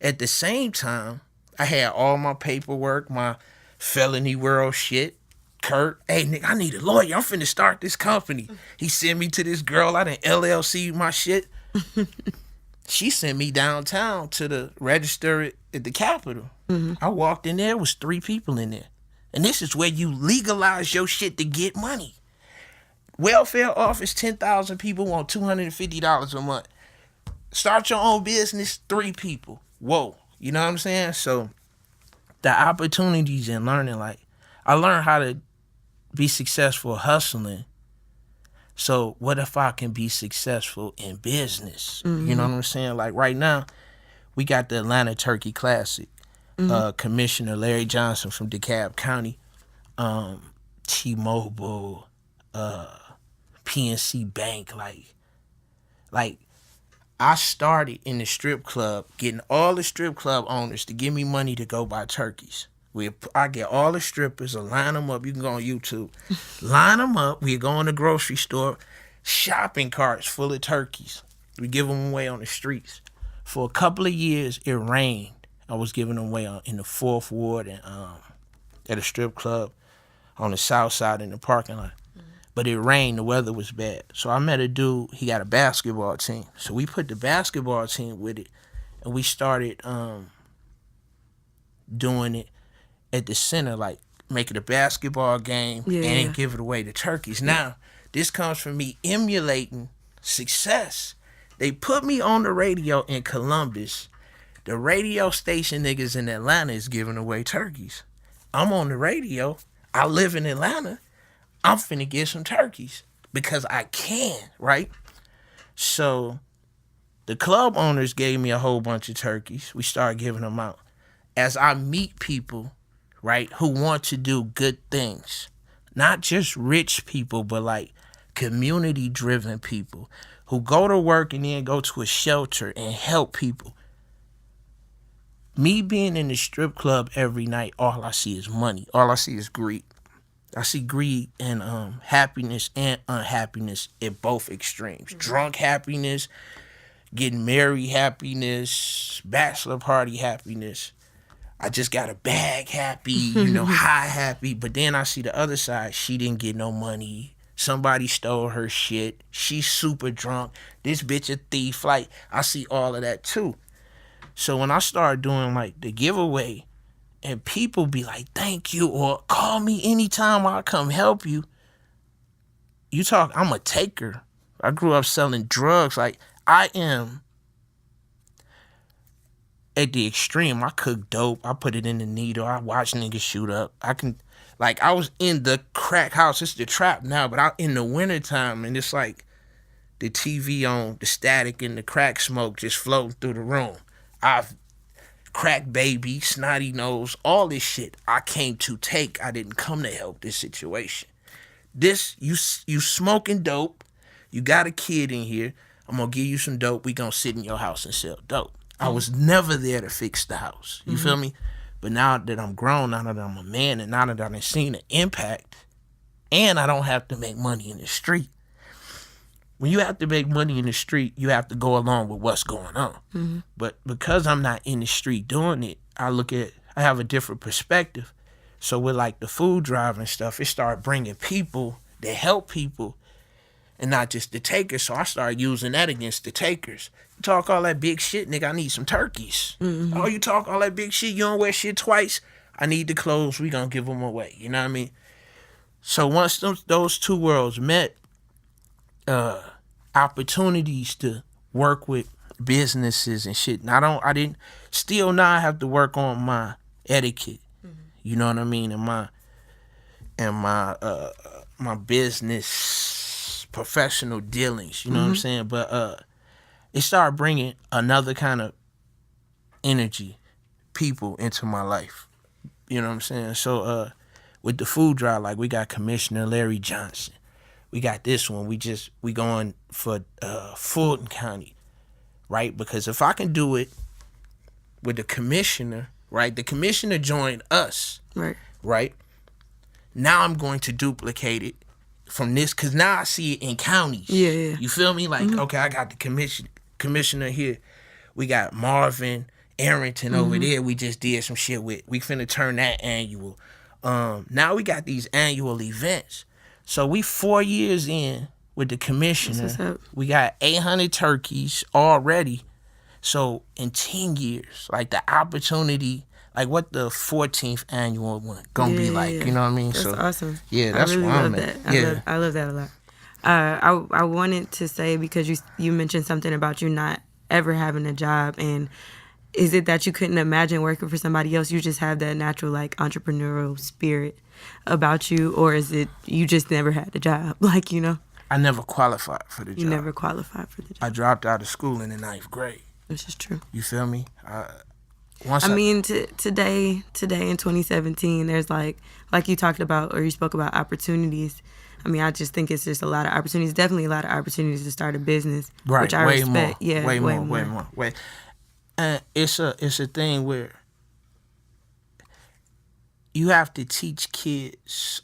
At the same time, I had all my paperwork, my Felony World shit. Kurt, hey, nigga, I need a lawyer. I'm finna start this company. He sent me to this girl out in LLC my shit. She sent me downtown to the register at the Capitol. Mm-hmm. I walked in there, was 3 people in there. And this is where you legalize your shit to get money. Welfare office, 10,000 people want $250 a month. Start your own business, 3 people. Whoa. You know what I'm saying? So the opportunities in learning, like, I learned how to be successful hustling. So what if I can be successful in business? Mm-hmm. You know what I'm saying? Like right now, we got the Atlanta Turkey Classic. Mm-hmm. Commissioner Larry Johnson from DeKalb County, T-Mobile, PNC Bank, like I started in the strip club, getting all the strip club owners to give me money to go buy turkeys. I get all the strippers, line them up. You can go on YouTube. Line them up. We go in the grocery store, shopping carts full of turkeys. We give them away on the streets. For a couple of years, it rained. I was giving them away in the 4th Ward and at a strip club on the south side in the parking lot. Mm-hmm. But it rained. The weather was bad. So I met a dude. He got a basketball team. So we put the basketball team with it, and we started doing it at the center, like making a basketball game and give it away to turkeys. Now, this comes from me emulating success. They put me on the radio in Columbus. The radio station niggas in Atlanta is giving away turkeys. I'm on the radio. I live in Atlanta. I'm finna get some turkeys because I can, right? So the club owners gave me a whole bunch of turkeys. We started giving them out. As I meet people, right, who want to do good things, not just rich people, but like community-driven people who go to work and then go to a shelter and help people. Me being in the strip club every night, all I see is money. All I see is greed. I see greed and happiness and unhappiness at both extremes. Mm-hmm. Drunk happiness, getting married happiness, bachelor party happiness. I just got a bag happy, high happy. But then I see the other side. She didn't get no money. Somebody stole her shit. She's super drunk. This bitch a thief. Like, I see all of that too. So when I started doing like the giveaway and people be like, thank you, or call me anytime I'll come help you. I'm a taker. I grew up selling drugs. Like, I am at the extreme. I cook dope. I put it in the needle. I watch niggas shoot up. I was in the crack house. It's the trap now, but in the wintertime, and it's like the TV on, the static and the crack smoke just floating through the room. I've crack baby, snotty nose, all this shit I came to take. I didn't come to help this situation. This, you smoking dope. You got a kid in here. I'm going to give you some dope. We going to sit in your house and sell dope. I was never there to fix the house. You feel me? But now that I'm grown, now that I'm a man, and now that I've seen the impact, and I don't have to make money in the street. When you have to make money in the street, you have to go along with what's going on. Mm-hmm. But because I'm not in the street doing it, I have a different perspective. So with like the food drive and stuff, it started bringing people that help people and not just the takers. So I started using that against the takers. You talk all that big shit, nigga, I need some turkeys. Mm-hmm. Oh, you talk all that big shit, you don't wear shit twice, I need the clothes, we gonna give them away. You know what I mean? So once those two worlds met, opportunities to work with businesses and shit. Now I have to work on my etiquette. Mm-hmm. You know what I mean? And my business professional dealings. You know what I'm saying? But it started bringing another kind of energy, people into my life. You know what I'm saying? So with the food drive, like we got Commissioner Larry Johnson. We got this one. We going for Fulton County, right? Because if I can do it with the commissioner, right? The commissioner joined us, right? Now I'm going to duplicate it from this, because now I see it in counties. Yeah. You feel me? Like, okay, I got the commissioner here. We got Marvin Arrington over there. We just did some shit with. We finna turn that annual. Now we got these annual events. So we 4 years in with the commissioner. We got 800 turkeys already. So in 10 years, like the opportunity, like what the 14th annual one gonna be like, you know what I mean? That's awesome. Yeah, that's I really where I'm love at. That. I love that a lot. I wanted to say, because you mentioned something about you not ever having a job, and is it that you couldn't imagine working for somebody else? You just have that natural like entrepreneurial spirit about you, or is it you just never had a job? Like, I never qualified for the job. You never qualified for the job. I dropped out of school in the 9th grade. This is true. You feel me? Today in 2017, there's like you talked about, or you spoke about opportunities. I mean, I just think it's just a lot of opportunities. Definitely a lot of opportunities to start a business, right? Which I respect. More. Yeah, way more. It's a thing where you have to teach kids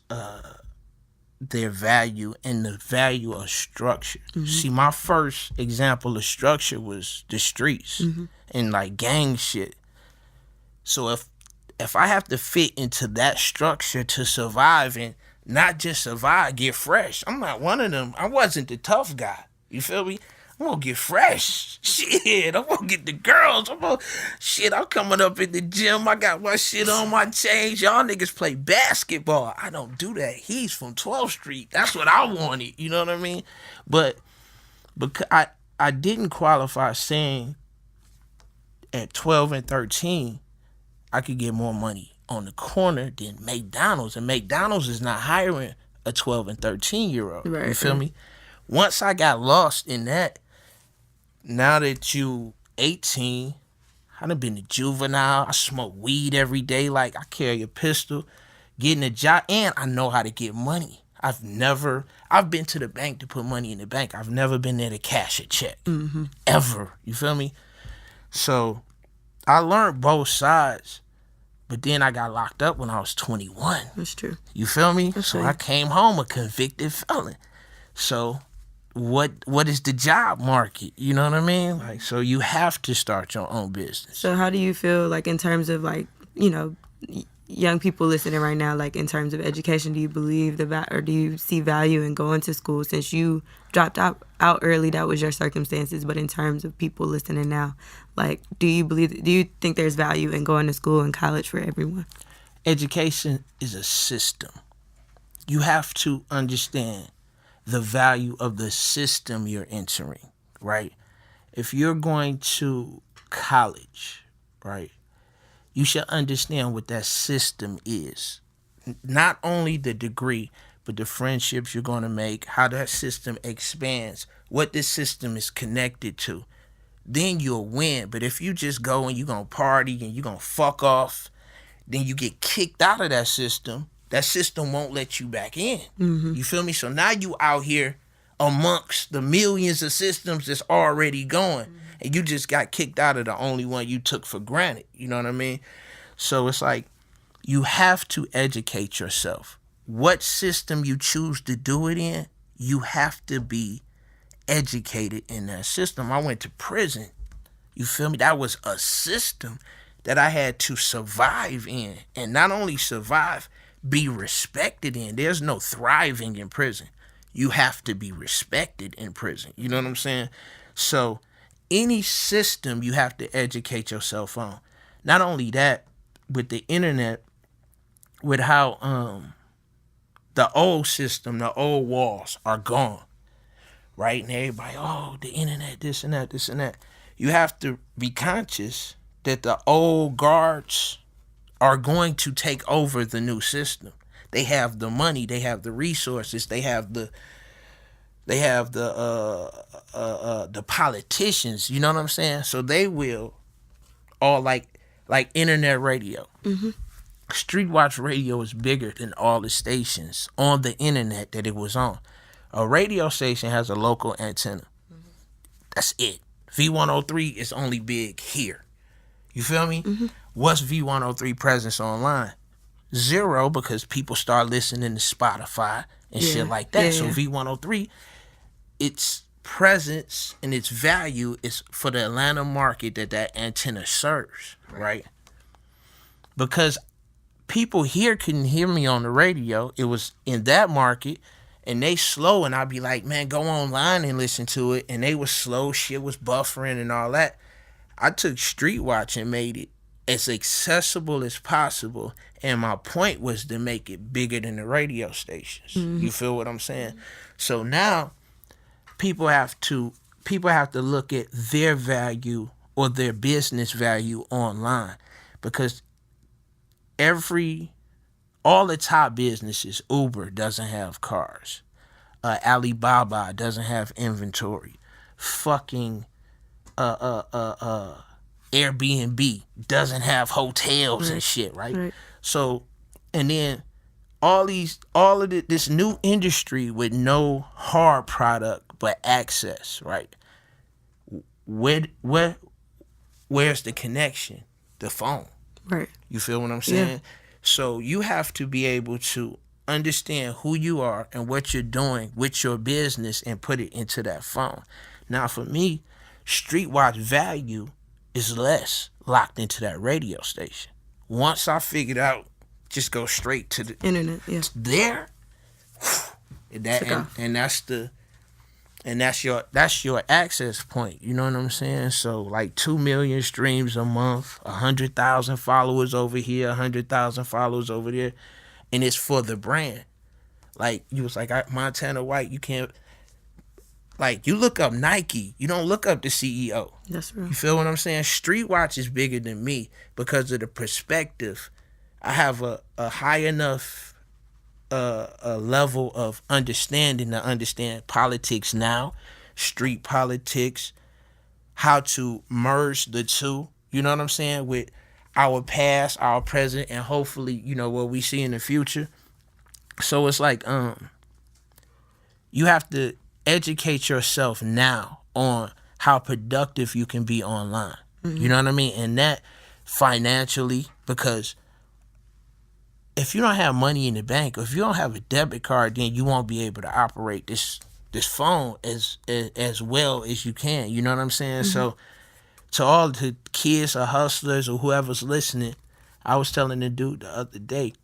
their value and the value of structure. Mm-hmm. See, my first example of structure was the streets and like gang shit. So if I have to fit into that structure to survive, and not just survive, get fresh. I'm not one of them. I wasn't the tough guy. You feel me? I'm gonna get fresh. Shit, I'm gonna get the girls. I'm coming up in the gym. I got my shit on, my chains. Y'all niggas play basketball. I don't do that. He's from 12th Street. That's what I wanted. You know what I mean? But because I didn't qualify saying at 12 and 13 I could get more money on the corner than McDonald's, and McDonald's is not hiring a 12 and 13-year-old. Right, you feel me? Once I got lost in that, now that you 18, I done been a juvenile. I smoke weed every day. Like, I carry a pistol, getting a job, and I know how to get money. I've been to the bank to put money in the bank. I've never been there to cash a check. Ever. You feel me? So I learned both sides, but then I got locked up when I was 21. That's true. You feel me? That's so right. I came home a convicted felon. So what is the job market? You know what I mean? Like, so you have to start your own business. So how do you feel, like, in terms of, like, you know, young people listening right now, like, in terms of education, do you believe or do you see value in going to school? Since you dropped out early, that was your circumstances, but in terms of people listening now, like, do you think there's value in going to school and college for everyone? Education is a system. You have to understand the value of the system you're entering, right? If you're going to college, right, you should understand what that system is. Not only the degree, but the friendships you're going to make, how that system expands, what this system is connected to. Then you'll win. But if you just go and you're going to party and you're going to fuck off, then you get kicked out of that system won't let you back in. You feel me? So now you out here amongst the millions of systems that's already going. And you just got kicked out of the only one you took for granted. You know what I mean? So it's like, you have to educate yourself. What system you choose to do it in, you have to be educated in that system. I went to prison. You feel me? That was a system that I had to survive in. And not only survive, be respected in. There's no thriving in prison. You have to be respected in prison. You know what I'm saying? So any system you have to educate yourself on. Not only that, with the internet, with how the old system, the old walls are gone, right? And everybody, oh, the internet, this and that, this and that. You have to be conscious that the old guards are going to take over the new system. They have the money, they have the resources, they have the politicians, you know what I'm saying? So they will all like internet radio. Streetwatch radio is bigger than all the stations on the internet that it was on. A radio station has a local antenna. That's it. V103 is only big here. You feel me? What's V103 presence online? 0, because people start listening to Spotify and shit like that. So V103, its presence and its value is for the Atlanta market that antenna serves, right? Because people here couldn't hear me on the radio. It was in that market, and they slow, and I'd be like, man, go online and listen to it. And they was slow, shit was buffering and all that. I took Streetwatch and made it as accessible as possible, and my point was to make it bigger than the radio stations. You feel what I'm saying? So now people have to look at their value or their business value online, because all the top businesses, Uber doesn't have cars, Alibaba doesn't have inventory, fucking Airbnb doesn't have hotels and shit, right? So, and then all of this new industry with no hard product but access, right? Where's the connection? The phone. Right. You feel what I'm saying? Yeah. So you have to be able to understand who you are and what you're doing with your business and put it into that phone. Now, for me, Streetwatch value is less locked into that radio station. Once I figured out, just go straight to the internet. Yeah. There, that's your access point. You know what I'm saying? So like 2 million streams a month, 100,000 followers over here, 100,000 followers over there, and it's for the brand. Like you was like, Montana White, you can't. Like, you look up Nike, you don't look up the CEO. That's real. You feel what I'm saying? Street Watch is bigger than me because of the perspective. I have a high enough a level of understanding to understand politics now, street politics, how to merge the two, you know what I'm saying, with our past, our present, and hopefully, you know, what we see in the future. So it's like, you have to educate yourself now on how productive you can be online. You know what I mean? And that financially, because if you don't have money in the bank, or if you don't have a debit card, then you won't be able to operate this phone as well as you can. You know what I'm saying? So to all the kids or hustlers or whoever's listening, I was telling the dude the other day,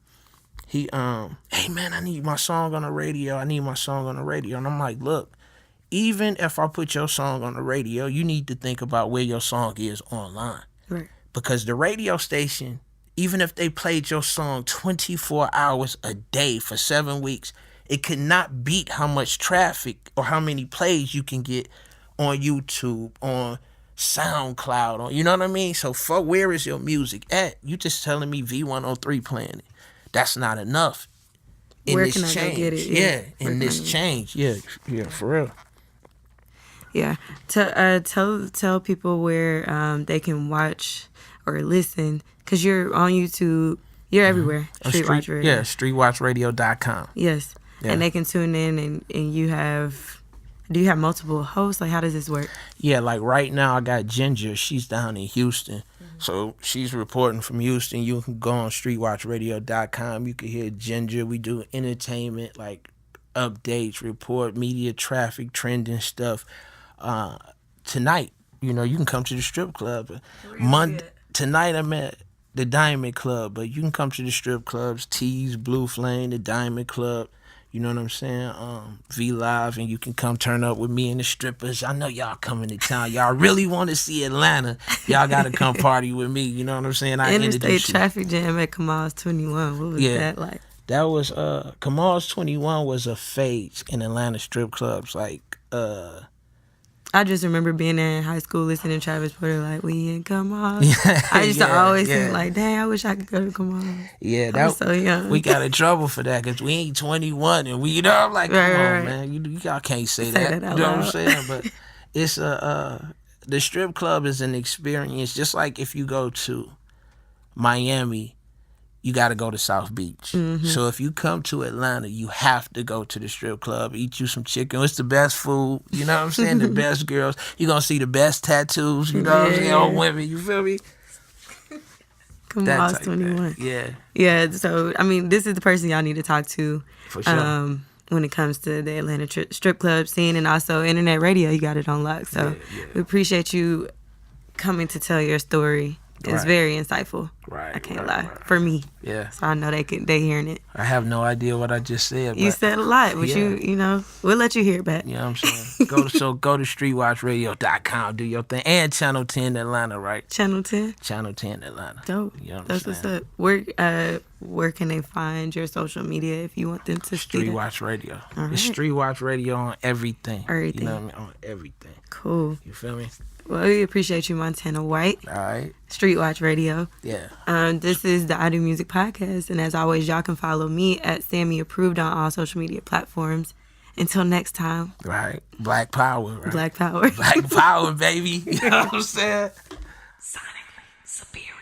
he hey man, I need my song on the radio. And I'm like, look, even if I put your song on the radio, you need to think about where your song is online. Right. Because the radio station, even if they played your song 24 hours a day for 7 weeks, it could not beat how much traffic or how many plays you can get on YouTube, on SoundCloud, on, you know what I mean? So where is your music at? You just telling me V103 playing it. That's not enough. Where can I go get it? Yeah, in this change. Yeah, for real. Yeah. Tell people where they can watch or listen, because you're on YouTube. You're everywhere. Streetwatch Radio. Yeah, streetwatchradio.com. Yes. Yeah. And they can tune in, and do you have multiple hosts? Like, how does this work? Yeah, like right now I got Ginger. She's down in Houston. So she's reporting from Houston. You can go on streetwatchradio.com. You can hear Ginger. We do entertainment, like updates, report, media, traffic, trending stuff. Tonight, you know, you can come to the strip club. Tonight I'm at the Diamond Club, but you can come to the strip clubs, Tees, Blue Flame, the Diamond Club. You know what I'm saying? V Live, and you can come turn up with me and the strippers. I know y'all coming to town. Y'all really want to see Atlanta. Y'all got to come party with me. You know what I'm saying? Interstate traffic jam at Kamal's 21. What was that like? That was, Kamal's 21 was a phase in Atlanta strip clubs. Like, I just remember being there in high school listening to Travis Porter, like, we in Kamal's. I used to always think, like, dang, I wish I could go to Kamal's. Yeah, I was so young. We got in trouble for that because we ain't 21, and we, you know, I'm like, come on, man, y'all can't say that. You know what I'm saying? But it's the strip club is an experience, just like if you go to Miami, you got to go to South Beach. So if you come to Atlanta, you have to go to the strip club, eat you some chicken. It's the best food, you know what I'm saying? The best girls. You're going to see the best tattoos, you know what I'm saying, on women. You feel me? Kamal's 21. Yeah. Yeah, so, I mean, this is the person y'all need to talk to. For sure. When it comes to the Atlanta strip club scene, and also internet radio, you got it on lock. So we appreciate you coming to tell your story. It's very insightful. I can't lie. For me. Yeah. So I know they hearing it. I have no idea what I just said. You said a lot, but you know, we'll let you hear it back. You know what I'm saying? Go to streetwatchradio.com, do your thing. And Channel 10 Atlanta, right? Channel 10? Channel 10 Atlanta. Dope. You know what That's I'm saying? what's up. Where can they find your social media if you want them to see Streetwatch Radio. Right. It's Streetwatch Radio on everything. Everything. You know what I mean? On everything. Cool. You feel me? Well, we appreciate you, Montana White. All right. Streetwatch Radio. Yeah. This is the I Do Music Podcast, and as always, y'all can follow me at Sammy Approved on all social media platforms. Until next time. Right. Black Power. Right? Black Power. Black Power, baby. You know what I'm saying? Sonically superior.